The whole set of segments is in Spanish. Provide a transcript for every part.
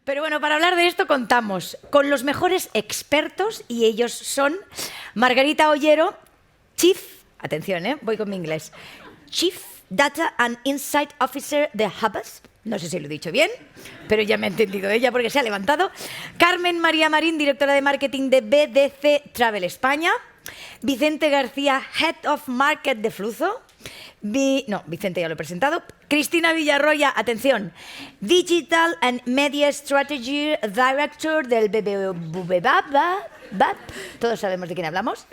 Pero bueno, para hablar de esto contamos con los mejores expertos y ellos son Margarita Ollero, Chief, atención, voy con mi inglés, Chief Data and Insight Officer de Hubus. No sé si lo he dicho bien, pero ya me ha entendido ella porque se ha levantado. Carmen María Marín, directora de marketing de BDC Travel España. Vicente García, Head of Market de Fluzo. Vicente ya lo he presentado. Cristina Villarroya, atención, Digital and Media Strategy Director del BBVA. Todos sabemos de quién hablamos.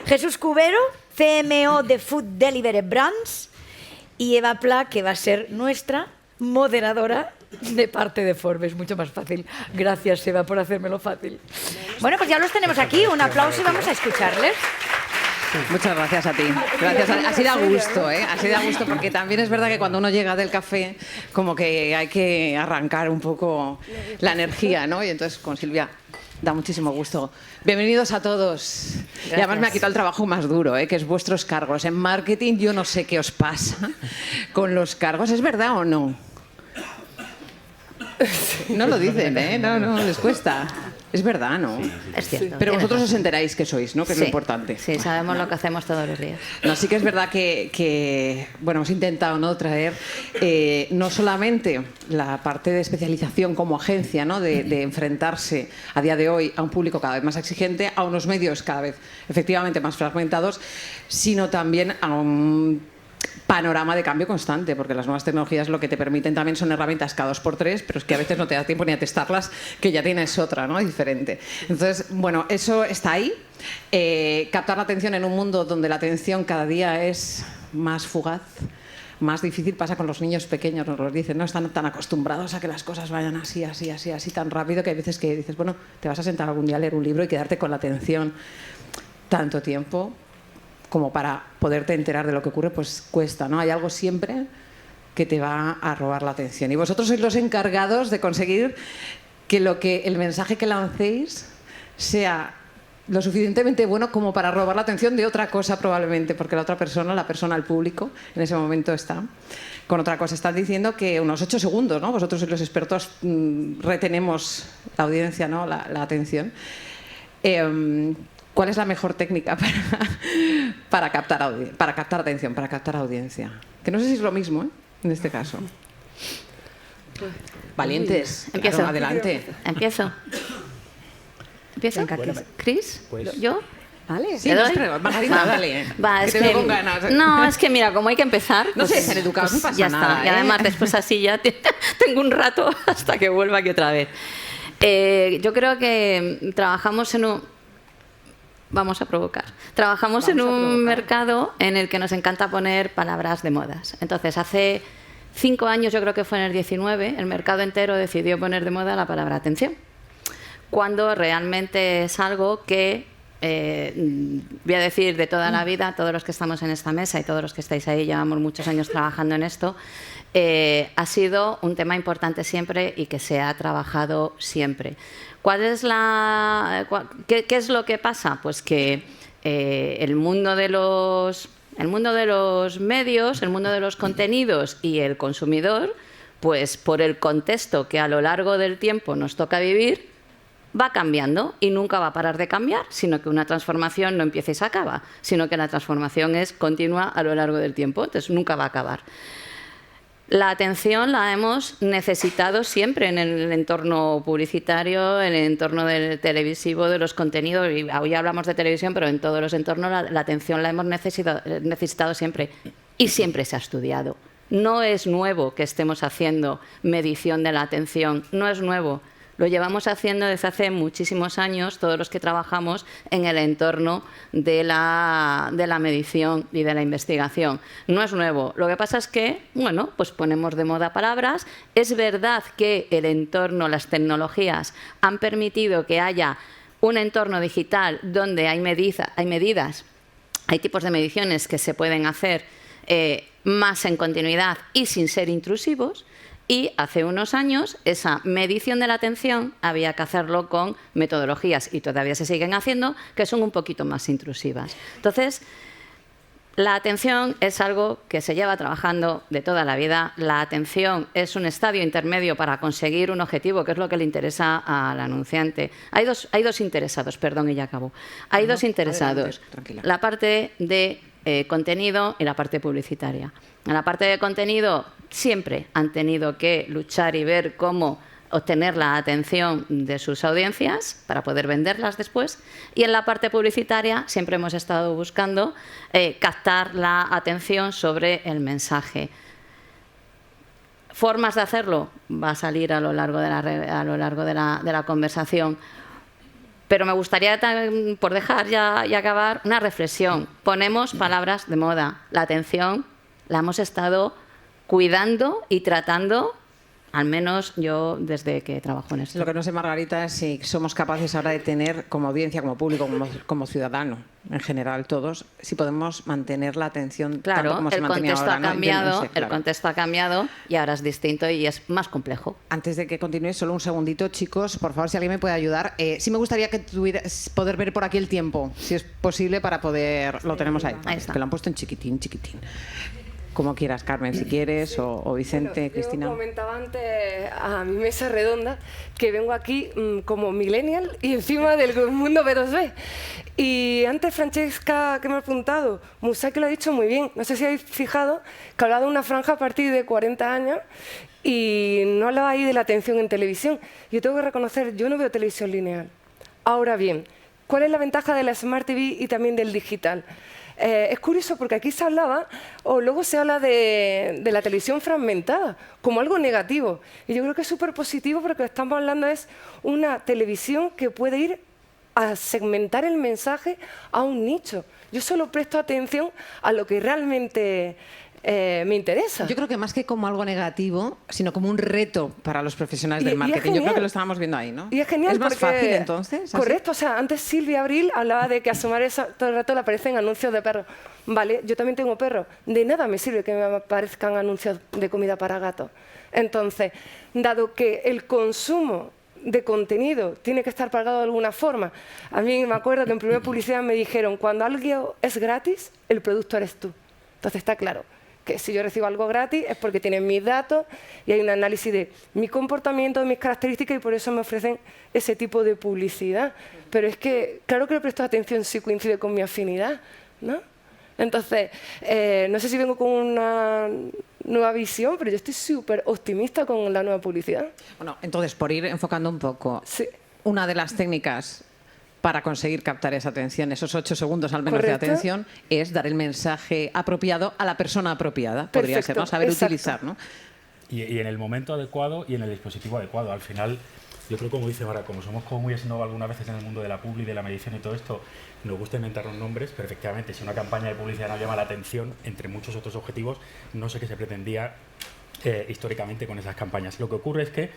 Jesús Cubero, CMO de Food Delivery Brands. Y Eva Pla, que va a ser nuestra moderadora de parte de Forbes. Mucho más fácil. Gracias, Eva, por hacérmelo fácil. Bueno, pues ya los tenemos aquí. Un aplauso y vamos a escucharles. Muchas gracias a ti. Gracias. Así da gusto, ¿eh? Así da gusto, porque también es verdad que cuando uno llega del café, como que hay que arrancar un poco la energía, ¿no? Y entonces con Silvia da muchísimo gusto. Bienvenidos a todos. Gracias. Y además me ha quitado el trabajo más duro, que es vuestros cargos. En marketing yo no sé qué os pasa con los cargos. ¿Es verdad o no? No lo dicen, ¿eh? No, les cuesta. Es verdad, ¿no? Sí. Es cierto. Pero vosotros os enteráis que sois, ¿no? Que es lo importante. Sí, sabemos lo que hacemos todos los días. No, sí que es verdad que bueno, hemos intentado, ¿no?, traer no solamente la parte de especialización como agencia, ¿no?, de enfrentarse a día de hoy a un público cada vez más exigente, a unos medios cada vez efectivamente más fragmentados, sino también a un panorama de cambio constante, porque las nuevas tecnologías lo que te permiten también son herramientas cada 2x3, pero es que a veces no te da tiempo ni a testarlas, que ya tienes otra, ¿no?, diferente. Entonces, bueno, eso está ahí. Captar la atención en un mundo donde la atención cada día es más fugaz, más difícil. Pasa con los niños pequeños, nos lo dicen, no están tan acostumbrados a que las cosas vayan así tan rápido, que hay veces que dices, bueno, te vas a sentar algún día a leer un libro y quedarte con la atención tanto tiempo como para poderte enterar de lo que ocurre, pues cuesta, ¿no? Hay algo siempre que te va a robar la atención. Y vosotros sois los encargados de conseguir que el mensaje que lancéis sea lo suficientemente bueno como para robar la atención de otra cosa, probablemente, porque la persona, el público, en ese momento está con otra cosa. Están diciendo que unos 8 segundos, ¿no? Vosotros sois los expertos, retenemos la audiencia, ¿no?, la atención. ¿Cuál es la mejor técnica para captar atención, para captar audiencia? Que no sé si es lo mismo, en este caso. Valientes. Empiezo. Claro, adelante. ¿Empiezo? Venga, ¿Cris? Pues, ¿Yo? Vale, sí, Margarita, dale. Va, que te veo con ganas. No, es que mira, como hay que empezar... No sé, ser educados, no pasa ya nada. Está. Y además después así ya tengo un rato hasta que vuelva aquí otra vez. Yo creo que trabajamos en un... Vamos a provocar. Trabajamos en un mercado en el que nos encanta poner palabras de modas. Entonces, hace 5 años, yo creo que fue en el 19, el mercado entero decidió poner de moda la palabra atención. Cuando realmente es algo que, voy a decir de toda la vida, todos los que estamos en esta mesa y todos los que estáis ahí, llevamos muchos años trabajando en esto, ha sido un tema importante siempre y que se ha trabajado siempre. ¿Qué es lo que pasa? Pues que el mundo de los medios, el mundo de los contenidos y el consumidor, pues por el contexto que a lo largo del tiempo nos toca vivir, va cambiando y nunca va a parar de cambiar, sino que una transformación no empieza y se acaba, sino que la transformación es continua a lo largo del tiempo, entonces nunca va a acabar. La atención la hemos necesitado siempre en el entorno publicitario, en el entorno del televisivo, de los contenidos. Y hoy hablamos de televisión, pero en todos los entornos la atención la hemos necesitado siempre. Y siempre se ha estudiado. No es nuevo que estemos haciendo medición de la atención, no es nuevo. Lo llevamos haciendo desde hace muchísimos años, todos los que trabajamos en el entorno de la medición y de la investigación. No es nuevo. Lo que pasa es que, bueno, pues ponemos de moda palabras. Es verdad que el entorno, las tecnologías han permitido que haya un entorno digital donde hay medidas, hay tipos de mediciones que se pueden hacer más en continuidad y sin ser intrusivos. Y hace unos años esa medición de la atención había que hacerlo con metodologías, y todavía se siguen haciendo, que son un poquito más intrusivas. Entonces, La atención es algo que se lleva trabajando de toda la vida. La atención es un estadio intermedio para conseguir un objetivo, que es lo que le interesa al anunciante. Hay dos interesados, perdón, y ya acabo. Hay dos interesados. La parte de contenido y la parte publicitaria. En la parte de contenido siempre han tenido que luchar y ver cómo obtener la atención de sus audiencias para poder venderlas después, y en la parte publicitaria siempre hemos estado buscando captar la atención sobre el mensaje. Formas de hacerlo va a salir a lo largo de la conversación, pero me gustaría, por dejar ya y acabar, una reflexión. Ponemos palabras de moda. La atención la hemos estado cuidando y tratando, al menos yo desde que trabajo en esto. Lo que no sé, Margarita, es si somos capaces ahora de tener como audiencia, como público, como ciudadano, en general todos, si podemos mantener la atención claro, tanto como se mantenía ahora. El contexto ha cambiado y ahora es distinto y es más complejo. Antes de que continúe, solo un segundito, chicos, por favor, si alguien me puede ayudar. Sí me gustaría que poder ver por aquí el tiempo, si es posible, para poder... Lo tenemos ahí. Ahí está. Que lo han puesto en chiquitín, chiquitín. Como quieras, Carmen, si quieres, o Vicente, bueno, Cristina. Yo comentaba antes a mi mesa redonda que vengo aquí como millennial y encima del mundo B2B. Y antes Francesca, que me ha apuntado, Musaki lo ha dicho muy bien. No sé si habéis fijado que hablaba de una franja a partir de 40 años y no hablaba ahí de la atención en televisión. Yo tengo que reconocer, yo no veo televisión lineal. Ahora bien, ¿cuál es la ventaja de la Smart TV y también del digital? Es curioso porque aquí se hablaba, o luego se habla de la televisión fragmentada, como algo negativo. Y yo creo que es súper positivo porque lo que estamos hablando es una televisión que puede ir a segmentar el mensaje a un nicho. Yo solo presto atención a lo que realmente me interesa. Yo creo que más que como algo negativo, sino como un reto para los profesionales del marketing. Yo creo que lo estábamos viendo ahí, ¿no? Y es genial. ¿Es más porque, fácil entonces? ¿Así? Correcto. O sea, antes Silvia Abril hablaba de que a su madre todo el rato le aparecen anuncios de perros. Vale, yo también tengo perros. De nada me sirve que me aparezcan anuncios de comida para gatos. Entonces, dado que el consumo de contenido tiene que estar pagado de alguna forma. A mí me acuerdo que en primera publicidad me dijeron, cuando algo es gratis, el producto eres tú. Entonces está claro que si yo recibo algo gratis es porque tienen mis datos y hay un análisis de mi comportamiento, de mis características y por eso me ofrecen ese tipo de publicidad. Pero es que, claro que le presto atención si coincide con mi afinidad, ¿no? Entonces, no sé si vengo con una nueva visión, pero yo estoy súper optimista con la nueva publicidad. Bueno, entonces, por ir enfocando un poco, sí. Una de las técnicas para conseguir captar esa atención, esos 8 segundos al menos Correcto. de atención, es dar el mensaje apropiado a la persona apropiada. Perfecto, podría ser, ¿no? Saber exacto. utilizar, ¿no? Y en el momento adecuado y en el dispositivo adecuado. Al final, yo creo, como dice Mara, como somos como muy snob algunas veces en el mundo de la publi, de la medición y todo esto, nos gusta inventarnos nombres, pero efectivamente, si una campaña de publicidad no llama la atención, entre muchos otros objetivos, no sé qué se pretendía históricamente con esas campañas. Lo que ocurre es que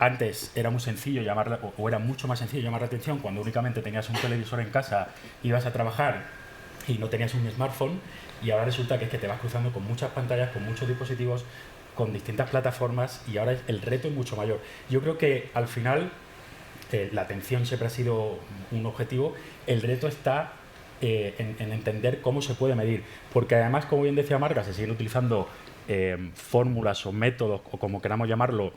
antes era muy sencillo llamarla, o era mucho más sencillo llamar la atención cuando únicamente tenías un televisor en casa, ibas a trabajar y no tenías un smartphone, y ahora resulta que es que te vas cruzando con muchas pantallas, con muchos dispositivos, con distintas plataformas, y ahora el reto es mucho mayor. Yo creo que al final la atención siempre ha sido un objetivo, el reto está en entender cómo se puede medir, porque además, como bien decía Marga, se siguen utilizando fórmulas o métodos, o como queramos llamarlo,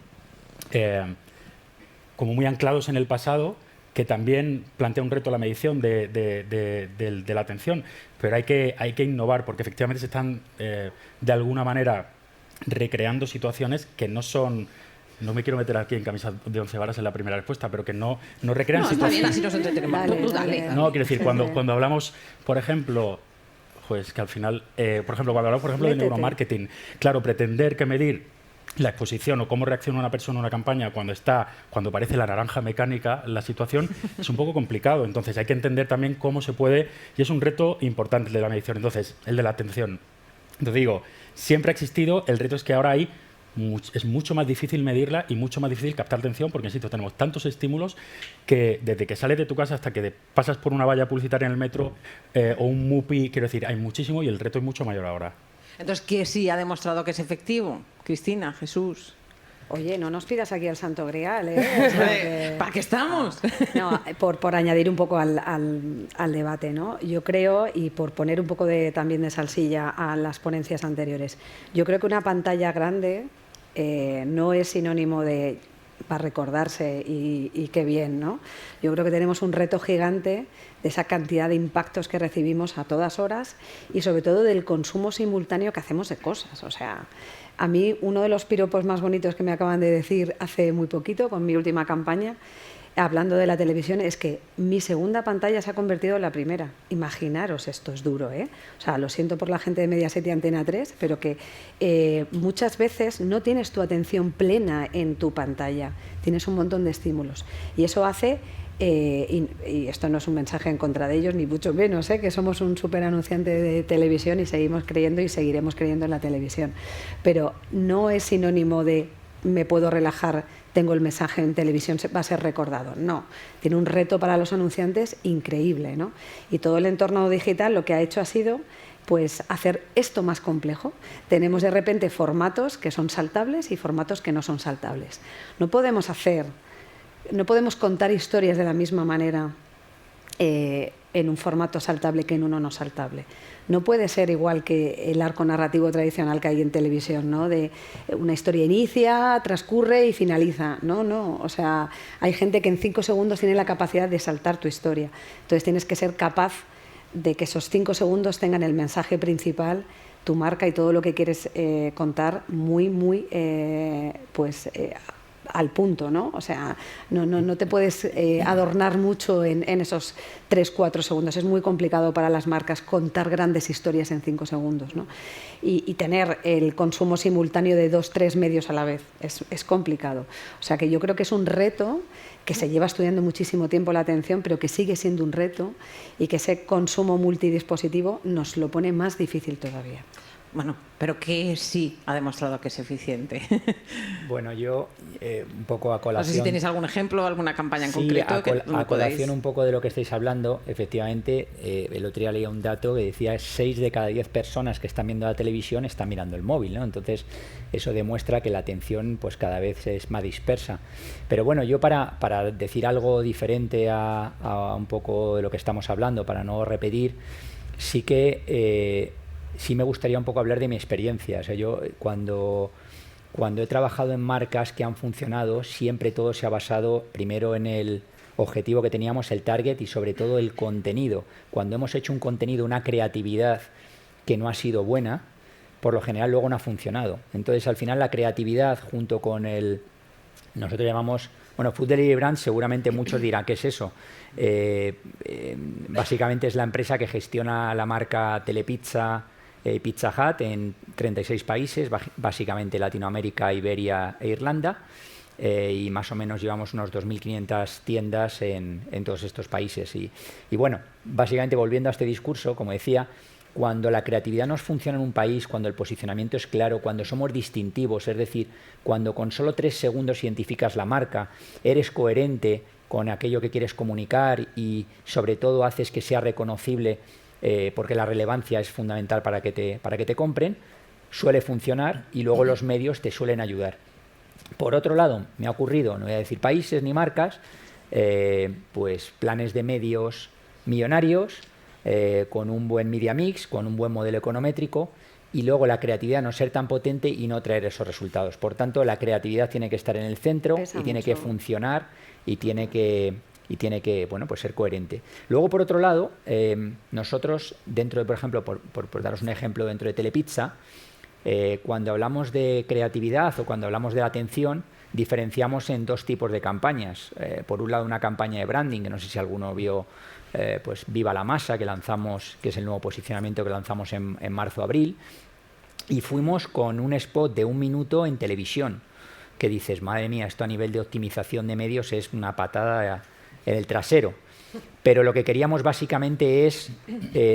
como muy anclados en el pasado, que también plantea un reto a la medición de la atención, pero hay que innovar, porque efectivamente se están de alguna manera recreando situaciones que no son... No me quiero meter aquí en camisa de 11 varas en la primera respuesta, pero que no recrean situaciones... Está bien, así nos entretenemos. Dale. No, quiero decir, cuando hablamos, por ejemplo, pues que al final, por ejemplo, cuando hablamos, de neuromarketing, claro, pretender que medir la exposición o cómo reacciona una persona a una campaña cuando parece la naranja mecánica la situación, es un poco complicado. Entonces hay que entender también cómo se puede, y es un reto importante el de la medición. Entonces, el de la atención. Entonces digo, siempre ha existido, el reto es que ahora es mucho más difícil medirla y mucho más difícil captar atención, porque, insisto, tenemos tantos estímulos que desde que sales de tu casa hasta que pasas por una valla publicitaria en el metro o un MUPI, quiero decir, hay muchísimo y el reto es mucho mayor ahora. Entonces, ¿qué sí ha demostrado que es efectivo? Cristina, Jesús. Oye, no nos pidas aquí el santo grial, ¿eh? O sea que... ¿Para qué estamos? No, por añadir un poco al debate, ¿no? Yo creo, y por poner un poco también de salsilla a las ponencias anteriores, yo creo que una pantalla grande no es sinónimo de para recordarse y qué bien, ¿no? Yo creo que tenemos un reto gigante de esa cantidad de impactos que recibimos a todas horas y sobre todo del consumo simultáneo que hacemos de cosas. O sea, a mí uno de los piropos más bonitos que me acaban de decir hace muy poquito con mi última campaña, hablando de la televisión, es que mi segunda pantalla se ha convertido en la primera. Imaginaros, esto es duro, ¿eh? O sea, lo siento por la gente de Mediaset y Antena 3, pero que muchas veces no tienes tu atención plena en tu pantalla, tienes un montón de estímulos. Y eso hace, y esto no es un mensaje en contra de ellos, ni mucho menos, que somos un súper anunciante de televisión y seguimos creyendo y seguiremos creyendo en la televisión. Pero no es sinónimo de me puedo relajar, tengo el mensaje en televisión, va a ser recordado. No, tiene un reto para los anunciantes increíble, ¿no? Y todo el entorno digital lo que ha hecho ha sido pues hacer esto más complejo. Tenemos de repente formatos que son saltables y formatos que no son saltables. No podemos contar historias de la misma manera en un formato saltable que en uno no saltable. No puede ser igual que el arco narrativo tradicional que hay en televisión, ¿no? De una historia inicia, transcurre y finaliza. No. O sea, hay gente que en 5 segundos tiene la capacidad de saltar tu historia. Entonces tienes que ser capaz de que esos 5 segundos tengan el mensaje principal, tu marca y todo lo que quieres contar muy al punto, ¿no? O sea, no te puedes adornar mucho en esos 3-4 segundos. Es muy complicado para las marcas contar grandes historias en 5 segundos, ¿no? Y tener el consumo simultáneo de 2-3 medios a la vez. Es complicado. O sea, que yo creo que es un reto que se lleva estudiando muchísimo tiempo la atención, pero que sigue siendo un reto y que ese consumo multidispositivo nos lo pone más difícil todavía. Bueno, pero que sí ha demostrado que es eficiente. Bueno, yo un poco a colación... No sé si tenéis algún ejemplo, alguna campaña en sí, concreto. A colación un poco de lo que estáis hablando, efectivamente, el otro día leía un dato que decía 6 de cada 10 personas que están viendo la televisión están mirando el móvil, ¿no? Entonces, eso demuestra que la atención pues cada vez es más dispersa. Pero bueno, yo para decir algo diferente a un poco de lo que estamos hablando, para no repetir, sí que... sí me gustaría un poco hablar de mi experiencia. O sea, yo cuando he trabajado en marcas que han funcionado, siempre todo se ha basado primero en el objetivo que teníamos, el target, y sobre todo el contenido. Cuando hemos hecho un contenido, una creatividad que no ha sido buena, por lo general luego no ha funcionado. Entonces, al final, la creatividad junto con nosotros llamamos... Bueno, Food Delivery Brands, seguramente muchos dirán, ¿qué es eso? Básicamente es la empresa que gestiona la marca Telepizza, Pizza Hut en 36 países, básicamente Latinoamérica, Iberia e Irlanda, y más o menos llevamos unos 2.500 tiendas en todos estos países. Y bueno, básicamente volviendo a este discurso, como decía, cuando la creatividad nos funciona en un país, cuando el posicionamiento es claro, cuando somos distintivos, es decir, cuando con solo 3 segundos identificas la marca, eres coherente con aquello que quieres comunicar y sobre todo haces que sea reconocible, porque la relevancia es fundamental para que te compren, suele funcionar y luego los medios te suelen ayudar. Por otro lado, me ha ocurrido, no voy a decir países ni marcas, pues planes de medios millonarios, con un buen media mix, con un buen modelo econométrico, y luego la creatividad no ser tan potente y no traer esos resultados. Por tanto, la creatividad tiene que estar en el centro y tiene que funcionar y tiene que bueno, pues ser coherente. Luego, por otro lado, nosotros, dentro de, por ejemplo, por daros un ejemplo, dentro de Telepizza, cuando hablamos de creatividad o cuando hablamos de la atención, diferenciamos en 2 tipos de campañas. Por un lado, una campaña de branding, que no sé si alguno vio, pues Viva la Masa, que lanzamos, que es el nuevo posicionamiento que lanzamos en marzo-abril, y fuimos con un spot de 1 minuto en televisión, que dices, madre mía, esto a nivel de optimización de medios es una patada en el trasero. Pero lo que queríamos básicamente es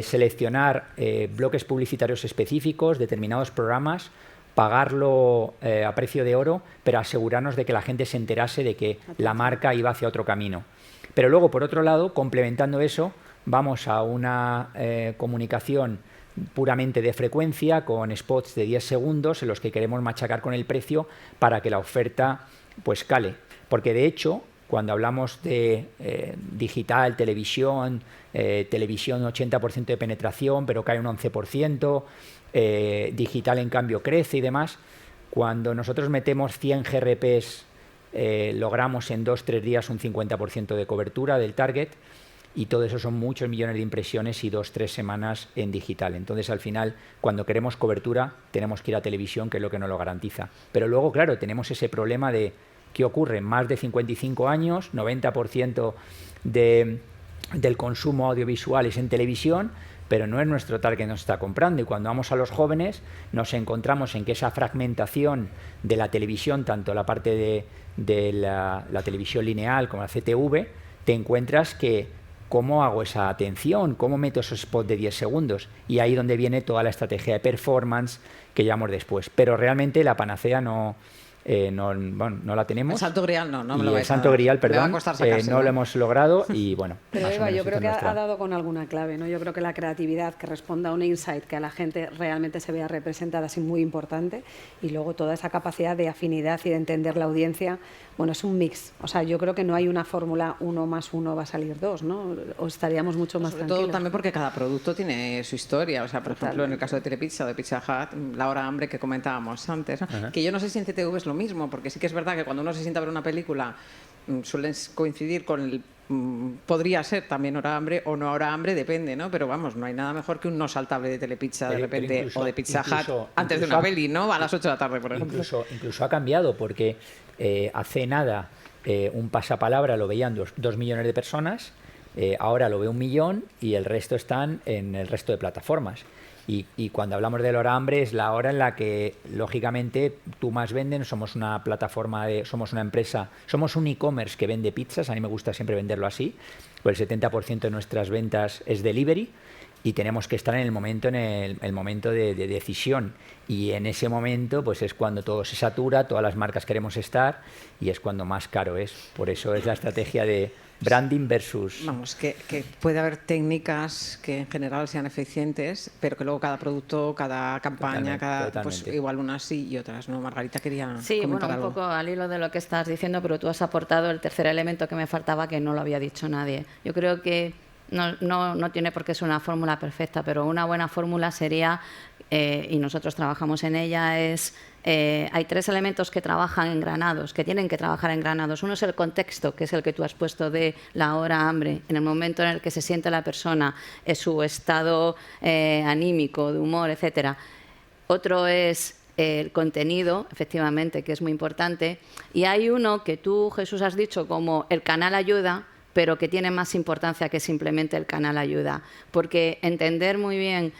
seleccionar bloques publicitarios específicos, determinados programas, pagarlo a precio de oro, pero asegurarnos de que la gente se enterase de que la marca iba hacia otro camino. Pero luego, por otro lado, complementando eso, vamos a una comunicación puramente de frecuencia, con spots de 10 segundos en los que queremos machacar con el precio para que la oferta pues cale. Porque de hecho, cuando hablamos de digital, televisión 80% de penetración, pero cae un 11%, digital en cambio crece y demás, cuando nosotros metemos 100 GRPs logramos en 2-3 días un 50% de cobertura del target, y todo eso son muchos millones de impresiones y 2-3 semanas en digital. Entonces, al final, cuando queremos cobertura, tenemos que ir a televisión, que es lo que nos lo garantiza. Pero luego, claro, tenemos ese problema de ¿qué ocurre? Más de 55 años, 90% del consumo audiovisual es en televisión, pero no es nuestro target que nos está comprando. Y cuando vamos a los jóvenes, nos encontramos en que esa fragmentación de la televisión, tanto la parte de la televisión lineal como la CTV, te encuentras que ¿cómo hago esa atención? ¿Cómo meto esos spots de 10 segundos? Y ahí donde viene toda la estrategia de performance que llevamos después. Pero realmente la panacea no la tenemos. El santo grial no me y lo vais el santo grial, me va a perdón, costar sacárselo. no lo hemos logrado y bueno. Pero más o Eva, menos yo esa creo es que nuestra- ha dado con alguna clave, ¿no? Yo creo que la creatividad que responda a un insight, que a la gente realmente se vea representada, es muy importante, y luego toda esa capacidad de afinidad y de entender la audiencia, bueno, es un mix. O sea, yo creo que no hay una fórmula 1 más 1 va a salir 2, ¿no? O estaríamos mucho más Sobre tranquilos. todo también porque cada producto tiene su historia. O sea, por ejemplo, en el caso de Telepizza o de Pizza Hut, la hora hambre que comentábamos antes, ¿no? Que yo no sé si en CTV es lo mismo, porque sí que es verdad que cuando uno se sienta a ver una película suelen coincidir con el... podría ser también hora hambre o no hora hambre, depende, ¿no? Pero vamos, no hay nada mejor que un no saltable de Telepizza de Pero repente incluso- o de Pizza Hut incluso- antes de incluso- una peli, ¿no? A las 8 de la tarde, por ejemplo. Incluso ha cambiado porque hace nada un pasapalabra lo veían 2 millones de personas, ahora lo ve 1 millón y el resto están en el resto de plataformas. Y cuando hablamos de la hora hambre es la hora en la que, lógicamente, tú más venden, somos una plataforma, somos una empresa, somos un e-commerce que vende pizzas, a mí me gusta siempre venderlo así, pues el 70% de nuestras ventas es delivery y tenemos que estar en el momento, de decisión. Y en ese momento pues es cuando todo se satura, todas las marcas queremos estar y es cuando más caro es. Por eso es la estrategia de branding versus... Vamos, que puede haber técnicas que en general sean eficientes, pero que luego cada producto, cada campaña, pues Totalmente. igual unas sí y otras no. Margarita quería Sí, comentar bueno, un algo. poco al hilo de lo que estás diciendo, pero tú has aportado el tercer elemento que me faltaba, que no lo había dicho nadie. Yo creo que no tiene por qué ser una fórmula perfecta, pero una buena fórmula sería, y nosotros trabajamos en ella, hay 3 elementos que trabajan engranados, que tienen que trabajar engranados. Uno es el contexto, que es el que tú has puesto de la hora hambre, en el momento en el que se siente la persona, su estado anímico, de humor, etcétera. Otro es el contenido, efectivamente, que es muy importante. Y hay uno que tú, Jesús, has dicho como el canal ayuda, pero que tiene más importancia que simplemente el canal ayuda. Porque entender muy bien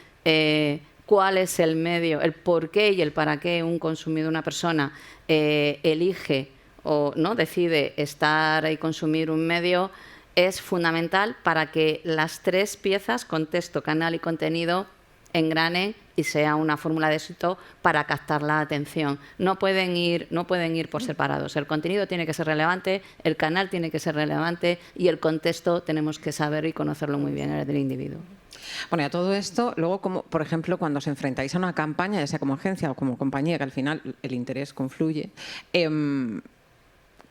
cuál es el medio, el por qué y el para qué un consumidor, una persona, elige o no decide estar y consumir un medio, es fundamental para que las 3 piezas, contexto, canal y contenido, engranen y sea una fórmula de éxito para captar la atención. No pueden ir por separados. El contenido tiene que ser relevante, el canal tiene que ser relevante y el contexto tenemos que saber y conocerlo muy bien, el del individuo. Bueno, y a todo esto, luego, como por ejemplo, cuando os enfrentáis a una campaña, ya sea como agencia o como compañía, que al final el interés confluye,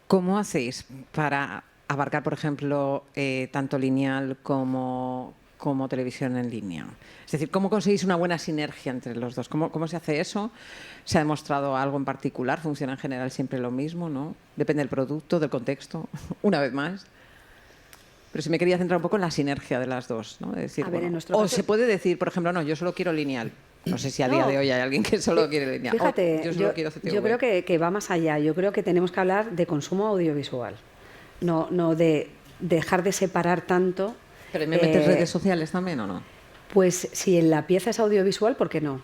¿cómo hacéis para abarcar, por ejemplo, tanto lineal como televisión en línea? Es decir, ¿cómo conseguís una buena sinergia entre los dos? ¿Cómo se hace eso? ¿Se ha demostrado algo en particular? ¿Funciona en general siempre lo mismo? ¿No? Depende del producto, del contexto, una vez más. Pero sí me quería centrar un poco en la sinergia de las dos, ¿no? Es decir, A ver, en nuestro o caso- se puede decir, por ejemplo, no, yo solo quiero lineal. No sé si a día de hoy hay alguien que solo quiere lineal. Fíjate, O yo solo quiero CTV. yo creo que va más allá. Yo creo que tenemos que hablar de consumo audiovisual, no de dejar de separar tanto. ¿Pero me metes redes sociales también o no? Pues si en la pieza es audiovisual, ¿por qué no?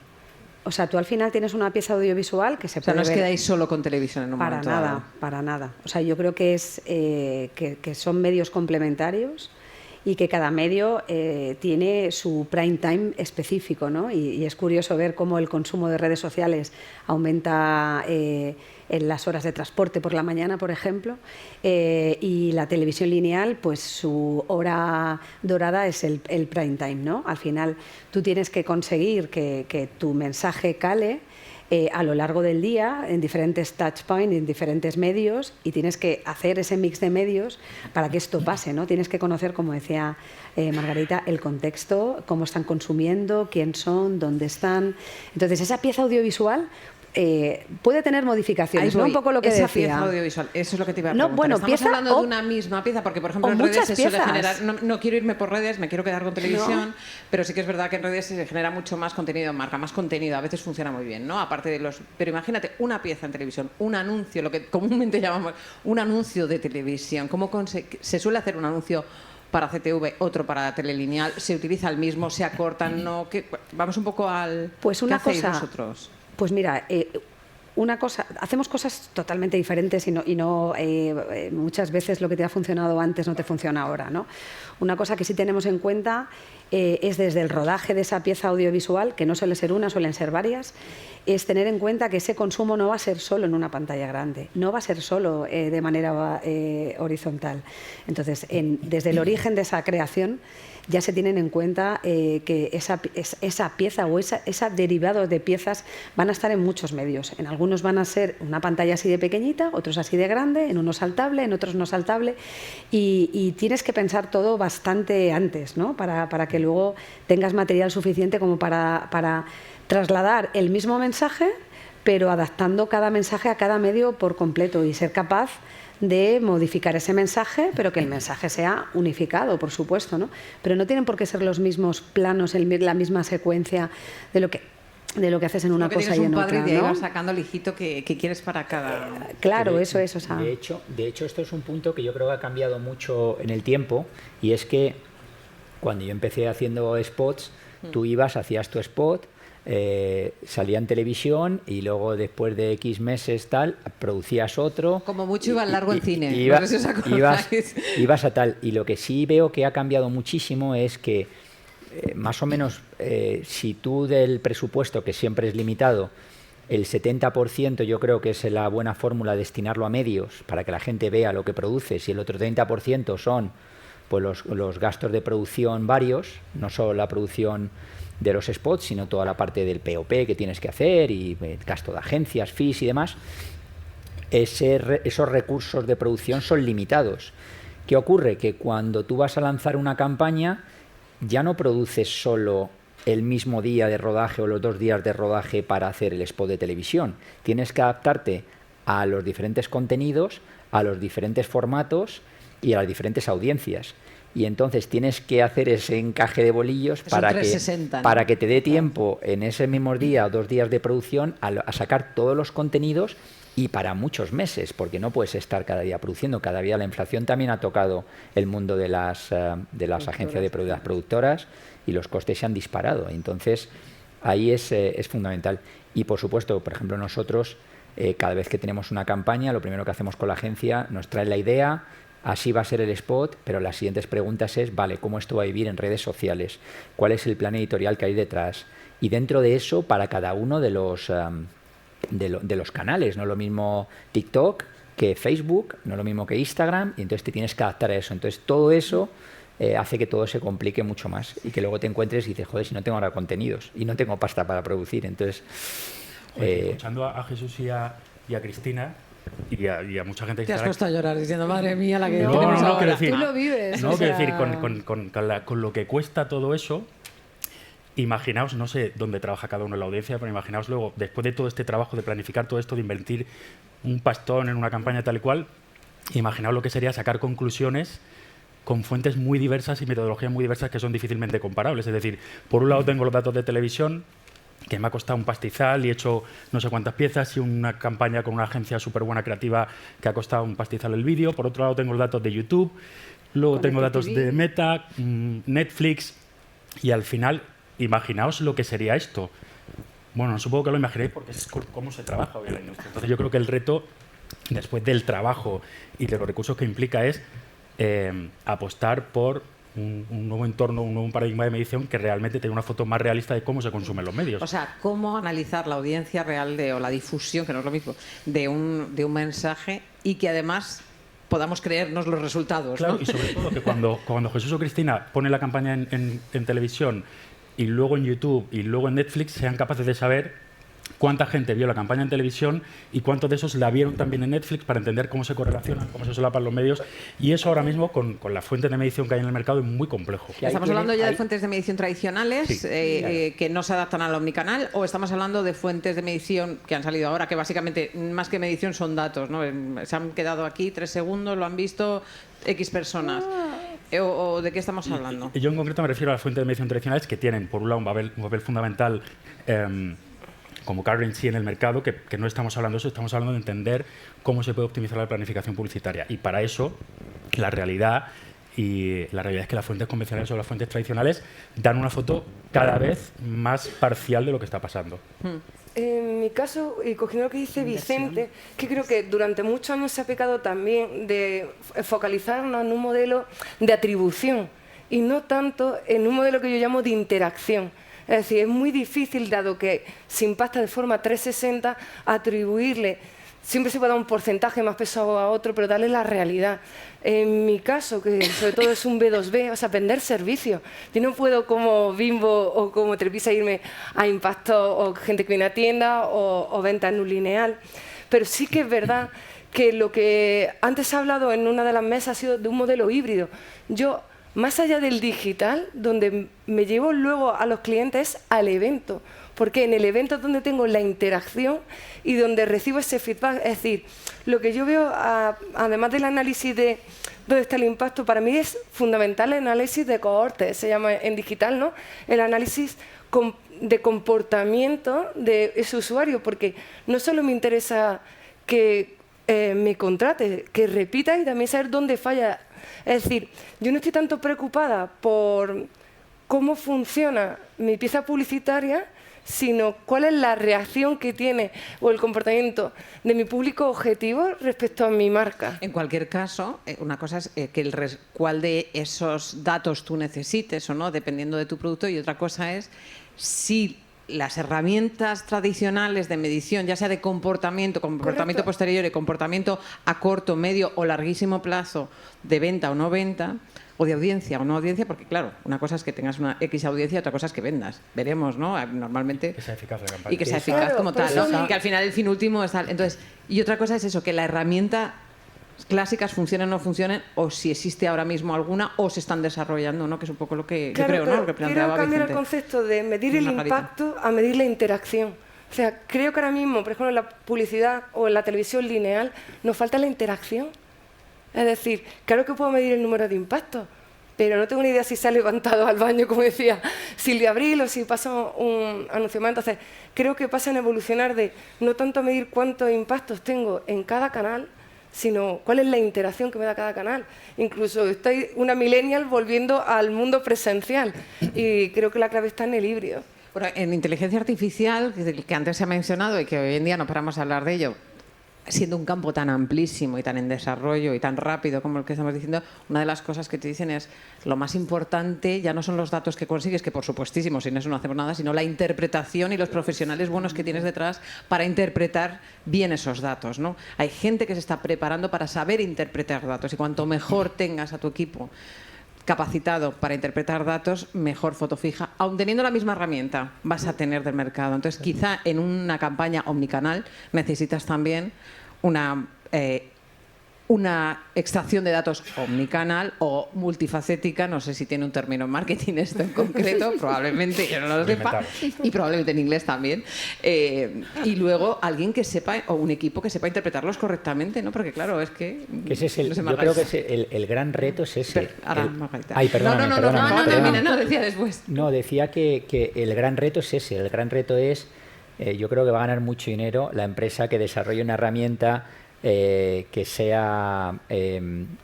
O sea, tú al final tienes una pieza audiovisual que se O sea, puede no os ver. quedáis solo con televisión en un Para momento nada, dado. para nada. O sea, yo creo que es que son medios complementarios y que cada medio tiene su prime time específico, ¿no? Y es curioso ver cómo el consumo de redes sociales aumenta en las horas de transporte por la mañana, por ejemplo, y la televisión lineal, pues su hora dorada es el prime time, ¿no? Al final tú tienes que conseguir que tu mensaje cale a lo largo del día en diferentes touch points, en diferentes medios, y tienes que hacer ese mix de medios para que esto pase, ¿no? Tienes que conocer, como decía Margarita, el contexto, cómo están consumiendo, quién son, dónde están. Entonces, esa pieza audiovisual puede tener modificaciones, ¿no? Un poco lo que esa decía. Pieza audiovisual, eso es lo que te iba a No, preguntar. bueno, Estamos pieza hablando o- de una misma pieza, porque por ejemplo o en redes muchas se suele piezas. generar, no quiero irme por redes, me quiero quedar con televisión, pero sí que es verdad que en redes se genera mucho más contenido en marca, más contenido, a veces funciona muy bien, ¿no? Aparte de los, pero imagínate una pieza en televisión, un anuncio, lo que comúnmente llamamos un anuncio de televisión, ¿cómo se suele hacer un anuncio para CTV, otro para telelineal, se utiliza el mismo, se acortan, no? Vamos un poco al Pues ¿qué una hacéis cosa, vosotros? pues mira, una cosa, hacemos cosas totalmente diferentes y no muchas veces lo que te ha funcionado antes no te funciona ahora, ¿no? Una cosa que sí tenemos en cuenta es desde el rodaje de esa pieza audiovisual, que no suele ser una, suelen ser varias, es tener en cuenta que ese consumo no va a ser solo en una pantalla grande, no va a ser solo de manera horizontal. Entonces, desde el origen de esa creación ya se tienen en cuenta que esa pieza o esa derivado de piezas van a estar en muchos medios. En algunos van a ser una pantalla así de pequeñita, otros así de grande, en unos saltable, en otros no saltable, y tienes que pensar todo bastante antes, ¿no? Para que luego tengas material suficiente como para trasladar el mismo mensaje, pero adaptando cada mensaje a cada medio por completo y ser capaz de modificar ese mensaje, pero que el mensaje sea unificado, por supuesto, ¿no? Pero no tienen por qué ser los mismos planos, la misma secuencia de lo que haces en una Porque cosa tienes y en un padre otra, y de ahí ¿no? vas sacando el hijito que quieres para cada... Claro, eso es, o sea... De hecho, esto es un punto que yo creo que ha cambiado mucho en el tiempo, y es que cuando yo empecé haciendo spots, tú ibas, hacías tu spot, salía en televisión y luego después de X meses tal, producías otro. Como mucho iba largo en cine, Iba- no sé si os acordáis. ibas a tal. Y lo que sí veo que ha cambiado muchísimo es que más o menos si tú del presupuesto, que siempre es limitado, el 70% yo creo que es la buena fórmula destinarlo a medios para que la gente vea lo que produces, y el otro 30% son pues los gastos de producción varios, no solo la producción de los spots, sino toda la parte del POP que tienes que hacer y gasto de agencias, fees y demás. Esos recursos de producción son limitados. ¿Qué ocurre? Que cuando tú vas a lanzar una campaña ya no produces solo el mismo día de rodaje o los 2 días de rodaje para hacer el spot de televisión. Tienes que adaptarte a los diferentes contenidos, a los diferentes formatos y a las diferentes audiencias. Y entonces tienes que hacer ese encaje de bolillos Es un para 360, ¿no? para que te dé tiempo en ese mismo día o 2 días de producción a sacar todos los contenidos, y para muchos meses, porque no puedes estar cada día produciendo. Cada día la inflación también ha tocado el mundo de las agencias de las productoras, y los costes se han disparado. Entonces ahí es fundamental. Y por supuesto, por ejemplo, nosotros cada vez que tenemos una campaña, lo primero que hacemos con la agencia, nos trae la idea, así va a ser el spot, pero las siguientes preguntas es, vale, ¿cómo esto va a vivir en redes sociales? ¿Cuál es el plan editorial que hay detrás? Y dentro de eso, para cada uno de los canales, no es lo mismo TikTok que Facebook, no es lo mismo que Instagram, y entonces te tienes que adaptar a eso. Entonces todo eso hace que todo se complique mucho más, y que luego te encuentres y dices, joder, si no tengo ahora contenidos y no tengo pasta para producir. Entonces Escuchando a Jesús y a Cristina y a mucha gente que Te has estará- puesto a llorar diciendo, madre mía, la que No, tenemos no, ahora. quiero decir, Tú lo vives, no, o quiero sea- decir, con lo que cuesta todo eso, imaginaos, no sé dónde trabaja cada uno en la audiencia, pero imaginaos luego, después de todo este trabajo de planificar todo esto, de invertir un pastón en una campaña tal y cual, imaginaos lo que sería sacar conclusiones con fuentes muy diversas y metodologías muy diversas que son difícilmente comparables. Es decir, por un lado tengo los datos de televisión, que me ha costado un pastizal y he hecho no sé cuántas piezas, y una campaña con una agencia súper buena creativa que ha costado un pastizal el vídeo. Por otro lado tengo los datos de YouTube, luego tengo datos de Meta, Netflix, y al final, imaginaos lo que sería esto. Bueno, supongo que lo imagináis porque es cómo se trabaja hoy en la industria. Entonces yo creo que el reto, después del trabajo y de los recursos que implica, es apostar por un nuevo entorno, un nuevo paradigma de medición que realmente tenga una foto más realista de cómo se consumen los medios. O sea, cómo analizar la audiencia real o la difusión, que no es lo mismo, de un mensaje y que además podamos creernos los resultados. Claro, ¿no? y sobre todo que cuando Jesús o Cristina pone la campaña en televisión y luego en YouTube y luego en Netflix, sean capaces de saber cuánta gente vio la campaña en televisión y cuántos de esos la vieron también en Netflix para entender cómo se correlacionan, cómo se solapan los medios. Y eso ahora mismo, con las fuentes de medición que hay en el mercado, es muy complejo. ¿Estamos hablando ya de fuentes de medición tradicionales Sí. que no se adaptan al omnicanal, o estamos hablando de fuentes de medición que han salido ahora, que básicamente, más que medición, son datos, ¿no? Se han quedado aquí 3 segundos, lo han visto X personas. ¿O de qué estamos hablando? Yo en concreto me refiero a las fuentes de medición tradicionales que tienen, por un lado, un papel fundamental como currency en el mercado, que no estamos hablando de eso, estamos hablando de entender cómo se puede optimizar la planificación publicitaria. Y para eso, la realidad es que las fuentes convencionales o las fuentes tradicionales dan una foto cada vez más parcial de lo que está pasando. En mi caso, y cogiendo lo que dice Vicente, que creo que durante muchos años se ha pecado también de focalizarnos en un modelo de atribución y no tanto en un modelo que yo llamo de interacción. Es decir, es muy difícil, dado que se impacta de forma 360, atribuirle, siempre se puede dar un porcentaje más pesado a otro, pero darle la realidad. En mi caso, que sobre todo es un B2B, o sea, vender servicios. Yo no puedo como Bimbo o como Televisa irme a impacto o gente que viene a tienda o venta en un lineal. Pero sí que es verdad que lo que antes se ha hablado en una de las mesas ha sido de un modelo híbrido. Yo, más allá del digital, donde me llevo luego a los clientes al evento, porque en el evento es donde tengo la interacción y donde recibo ese feedback. Es decir, lo que yo veo, además del análisis de dónde está el impacto, para mí es fundamental el análisis de cohortes, se llama en digital, ¿no? El análisis de comportamiento de ese usuario, porque no solo me interesa que me contrate, que repita y también saber dónde falla. Es decir, yo no estoy tanto preocupada por cómo funciona mi pieza publicitaria, sino cuál es la reacción que tiene o el comportamiento de mi público objetivo respecto a mi marca. En cualquier caso, una cosa es cuál de esos datos tú necesites o no, dependiendo de tu producto, y otra cosa es si las herramientas tradicionales de medición, ya sea de comportamiento Correcto. posterior y comportamiento a corto, medio o larguísimo plazo de venta o no venta, o de audiencia o no audiencia, porque claro, una cosa es que tengas una X audiencia, otra cosa es que vendas. Veremos, ¿no? Normalmente. Que sea eficaz la campaña. Y que sea eficaz Claro, como por tal, eso ¿no? Que al final el fin último es tal. Entonces, y otra cosa es eso, que la herramienta clásicas funcionen o no funcionen, o si existe ahora mismo alguna, o se están desarrollando, ¿no? Que es un poco lo que yo creo, ¿no? Lo que quiero planteaba cambiar el Vicente. concepto de medir el Margarita. impacto a medir la interacción. O sea, creo que ahora mismo, por ejemplo, en la publicidad o en la televisión lineal, nos falta la interacción. Es decir, claro que puedo medir el número de impactos, pero no tengo ni idea si se ha levantado al baño, como decía Silvia Abril, o si pasa un anuncio más. Entonces, creo que pasa en evolucionar de no tanto medir cuántos impactos tengo en cada canal, sino cuál es la interacción que me da cada canal. Incluso estoy una millennial volviendo al mundo presencial y creo que la clave está en el híbrido. Bueno, en inteligencia artificial, que antes se ha mencionado y que hoy en día no paramos de hablar de ello, siendo un campo tan amplísimo y tan en desarrollo y tan rápido como el que estamos diciendo, una de las cosas que te dicen es lo más importante ya no son los datos que consigues, que por supuestísimo, sin eso no hacemos nada, sino la interpretación y los profesionales buenos que tienes detrás para interpretar bien esos datos, ¿no? Hay gente que se está preparando para saber interpretar datos y cuanto mejor tengas a tu equipo capacitado para interpretar datos, mejor foto fija, aun teniendo la misma herramienta, vas a tener del mercado. Entonces, quizá en una campaña omnicanal necesitas también una extracción de datos omnicanal o multifacética, no sé si tiene un término en marketing esto en concreto, probablemente yo no lo sepa, y probablemente en inglés también, y luego alguien que sepa, o un equipo que sepa interpretarlos correctamente, ¿no? Porque claro, es que... Ese es no sé, yo creo que el gran reto es ese. Ahora, Margarita. Ay, perdóname, no, perdóname. termina, no, decía después. No, decía que el gran reto es ese. El gran reto es, yo creo que va a ganar mucho dinero la empresa que desarrolle una herramienta que sea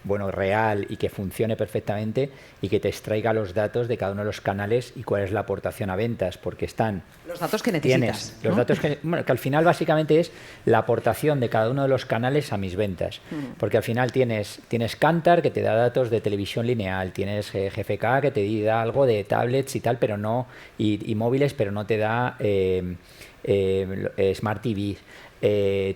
bueno, real y que funcione perfectamente y que te extraiga los datos de cada uno de los canales y cuál es la aportación a ventas, porque están... Los datos que necesitas, Los datos bueno, que al final básicamente es la aportación de cada uno de los canales a mis ventas. Porque al final tienes Kantar, que te da datos de televisión lineal, tienes GFK, que te da algo de tablets y tal, pero no y móviles, pero no te da Smart TV.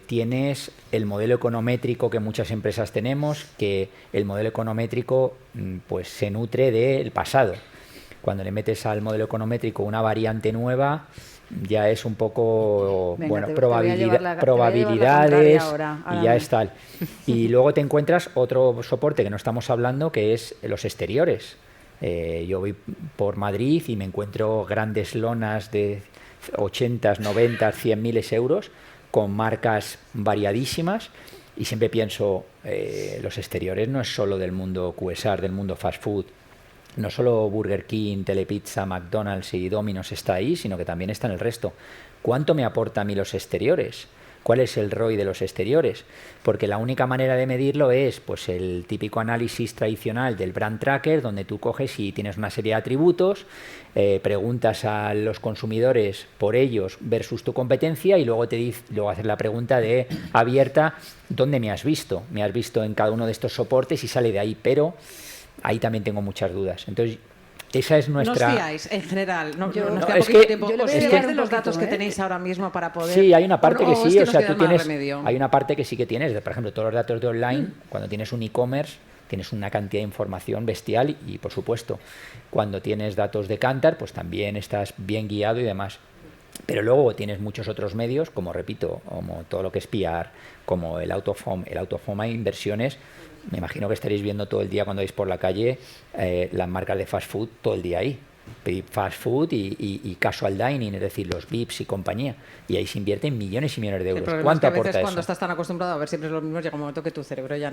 Tienes el modelo econométrico que muchas empresas tenemos, que el modelo econométrico pues se nutre del pasado. Cuando le metes al modelo econométrico una variante nueva, ya es un poco probabilidades ahora y ya está. Y luego te encuentras otro soporte que no estamos hablando, que es los exteriores. Yo voy por Madrid y me encuentro grandes lonas de 80, 90, 100 miles euros con marcas variadísimas y siempre pienso, los exteriores no es solo del mundo QSR, del mundo fast food, no solo Burger King, Telepizza, McDonald's y Domino's está ahí, sino que también está en el resto. ¿Cuánto me aporta a mí los exteriores? ¿Cuál es el ROI de los exteriores? Porque la única manera de medirlo es pues el típico análisis tradicional del brand tracker, donde tú coges y tienes una serie de atributos, preguntas a los consumidores por ellos versus tu competencia y luego luego haces la pregunta de abierta, ¿dónde me has visto? Me has visto en cada uno de estos soportes y sale de ahí, pero ahí también tengo muchas dudas. Entonces, esa es nuestra... No os fiáis, en general. No, Yo- nos no, queda es poquito que- tiempo. yo le ¿Os voy a fiáis llevar de un los datos poquito, que tenéis ahora mismo para poder...? Sí, hay una parte o que es sí, o nos sea, queda tú más tienes, remedio? hay una parte que sí que tienes, por ejemplo, todos los datos de online, cuando tienes un e-commerce, tienes una cantidad de información bestial y, por supuesto, cuando tienes datos de Kantar, pues también estás bien guiado y demás. Pero luego tienes muchos otros medios, como repito, como todo lo que es PR, como el out of home. El out of home hay inversiones. Me imagino que estaréis viendo todo el día cuando vais por la calle las marcas de fast food todo el día ahí. Pedir fast food y casual dining, es decir, los VIPs y compañía. Y ahí se invierten millones y millones de El euros. problema es ¿Cuánto que a veces aporta cuando eso? estás tan acostumbrado a ver siempre lo mismo, llega un momento que tu cerebro ya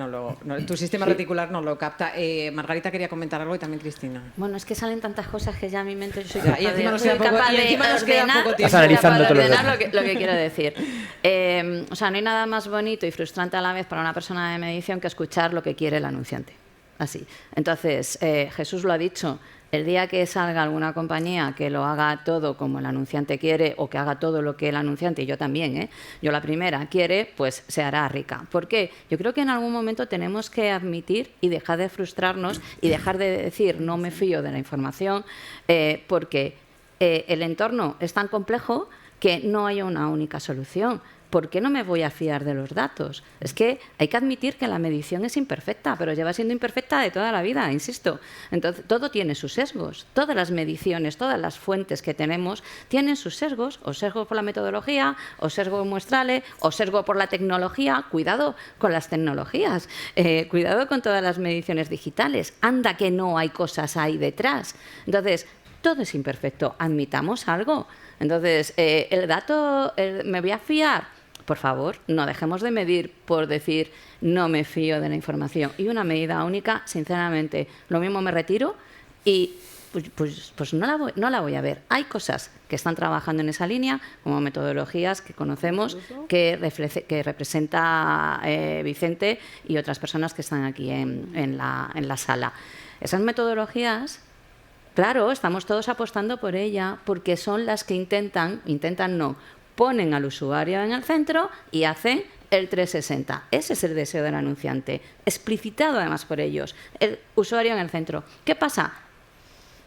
tu sistema reticular no lo capta. Margarita quería comentar algo y también Cristina. Bueno, es que salen tantas cosas que ya mi mente yo soy Ya, capaz y encima de, nos soy queda poco- capaz y de encima nos queda ordenar, poco tiempo. Estás analizando capaz de todos los ordenar datos. lo que quiero decir. O sea, no hay nada más bonito y frustrante a la vez para una persona de medición que escuchar lo que quiere el anunciante. Así. Entonces, Jesús lo ha dicho. El día que salga alguna compañía que lo haga todo como el anunciante quiere o que haga todo lo que el anunciante, y yo también, yo la primera, quiere, pues se hará rica. ¿Por qué? Yo creo que en algún momento tenemos que admitir y dejar de frustrarnos y dejar de decir no me fío de la información porque el entorno es tan complejo que no hay una única solución. ¿Por qué no me voy a fiar de los datos? Es que hay que admitir que la medición es imperfecta, pero lleva siendo imperfecta de toda la vida, insisto. Entonces, todo tiene sus sesgos. Todas las mediciones, todas las fuentes que tenemos tienen sus sesgos, o sesgo por la metodología, o sesgo muestrales, o sesgo por la tecnología. Cuidado con las tecnologías, cuidado con todas las mediciones digitales. Anda que no hay cosas ahí detrás. Entonces, todo es imperfecto. Admitamos algo. Entonces, el dato, ¿me voy a fiar? Por favor, no dejemos de medir por decir no me fío de la información. Y una medida única, sinceramente, lo mismo me retiro y pues no la voy a ver. Hay cosas que están trabajando en esa línea, como metodologías que conocemos, que representa Vicente y otras personas que están aquí en la sala. Esas metodologías... Claro, estamos todos apostando por ella porque son las que ponen al usuario en el centro y hacen el 360. Ese es el deseo del anunciante, explicitado además por ellos, el usuario en el centro. ¿Qué pasa?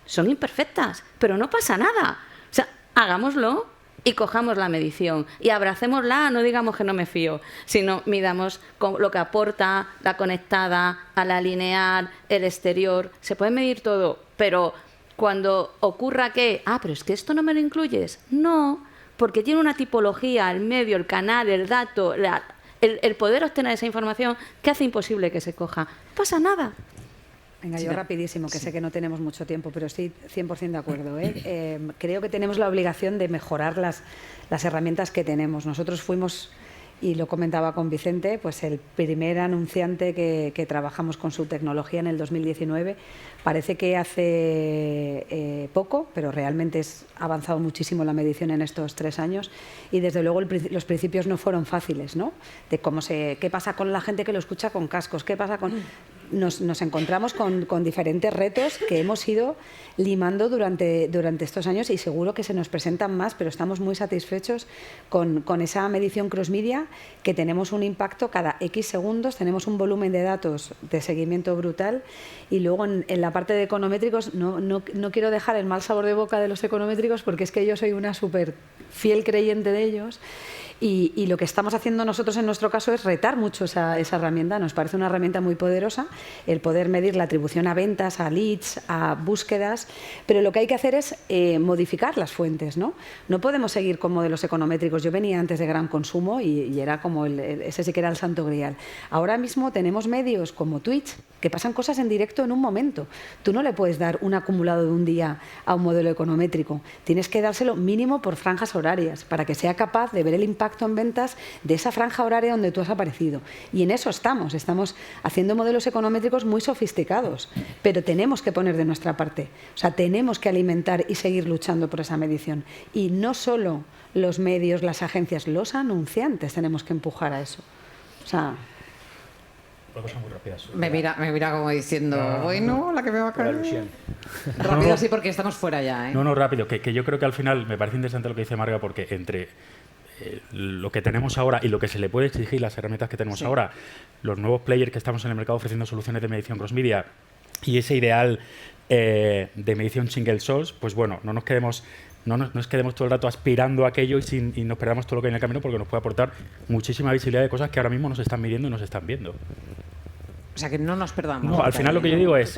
Son imperfectas, pero no pasa nada. O sea, hagámoslo y cojamos la medición y abracémosla, no digamos que no me fío, sino midamos con lo que aporta la conectada, a la lineal, el exterior. Se puede medir todo, pero cuando ocurra que, pero es que esto no me lo incluyes, no, porque tiene una tipología, el medio, el canal, el dato, el poder obtener esa información que hace imposible que se coja. No pasa nada. Venga, yo rapidísimo, que sé que no tenemos mucho tiempo, pero estoy 100% de acuerdo. Creo que tenemos la obligación de mejorar las herramientas que tenemos. Nosotros fuimos y lo comentaba con Vicente, pues el primer anunciante que trabajamos con su tecnología en el 2019, parece que hace poco, pero realmente ha avanzado muchísimo la medición en estos 3 años y desde luego los principios no fueron fáciles, ¿no? De qué pasa con la gente que lo escucha con cascos, qué pasa con... Nos encontramos con diferentes retos que hemos ido limando durante estos años y seguro que se nos presentan más, pero estamos muy satisfechos con esa medición cross-media, que tenemos un impacto cada X segundos, tenemos un volumen de datos de seguimiento brutal y luego en la parte de econométricos no quiero dejar el mal sabor de boca de los econométricos porque es que yo soy una súper fiel creyente de ellos. Y lo que estamos haciendo nosotros en nuestro caso es retar mucho esa herramienta. Nos parece una herramienta muy poderosa el poder medir la atribución a ventas, a leads, a búsquedas, pero lo que hay que hacer es modificar las fuentes, ¿no? No podemos seguir con modelos econométricos. Yo venía antes de gran consumo y era como ese sí que era el santo grial. Ahora mismo tenemos medios como Twitch que pasan cosas en directo en un momento. Tú no le puedes dar un acumulado de un día a un modelo econométrico. Tienes que dárselo mínimo por franjas horarias para que sea capaz de ver el impacto en ventas de esa franja horaria donde tú has aparecido. Y en eso estamos haciendo modelos econométricos muy sofisticados, pero tenemos que poner de nuestra parte. O sea, tenemos que alimentar y seguir luchando por esa medición. Y no solo los medios, las agencias, los anunciantes tenemos que empujar a eso. O sea... Me mira como diciendo, bueno, la que me va a caer. Rápido, sí, porque estamos fuera ya, ¿eh? No, rápido, que yo creo que al final me parece interesante lo que dice Marga, porque entre lo que tenemos ahora y lo que se le puede exigir, las herramientas que tenemos ahora, los nuevos players que estamos en el mercado ofreciendo soluciones de medición cross-media y ese ideal de medición single source, pues bueno, no nos quedemos todo el rato aspirando a aquello y nos perdamos todo lo que hay en el camino, porque nos puede aportar muchísima visibilidad de cosas que ahora mismo nos están midiendo y nos están viendo. O sea, que no nos perdamos. No, al final lo que yo digo es,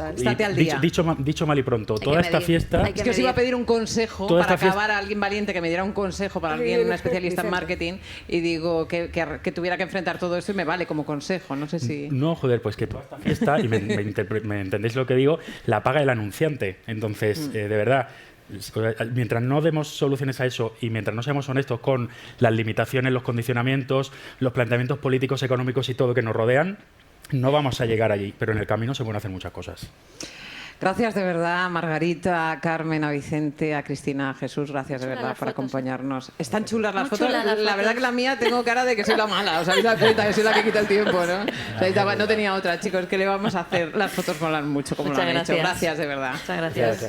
dicho mal y pronto, toda esta fiesta... Es que os iba a pedir un consejo para acabar a alguien valiente que me diera un consejo para alguien, una especialista en marketing, y digo que tuviera que enfrentar todo esto y me vale como consejo, no sé si... No, joder, pues que toda esta fiesta, y me entendéis lo que digo, la paga el anunciante. Entonces, de verdad... Mientras no demos soluciones a eso y mientras no seamos honestos con las limitaciones, los condicionamientos, los planteamientos políticos, económicos y todo que nos rodean, no vamos a llegar allí, pero en el camino se pueden hacer muchas cosas. Gracias de verdad a Margarita, a Carmen, a Vicente, a Cristina, a Jesús, gracias de verdad por acompañarnos. Están chulas las fotos. La verdad que la mía tengo cara de que soy la mala, os habéis dado cuenta que soy la que quita el tiempo, ¿no? O sea, no tenía otra, chicos, ¿qué le vamos a hacer? Las fotos molan mucho como lo han hecho. Gracias de verdad. Muchas gracias.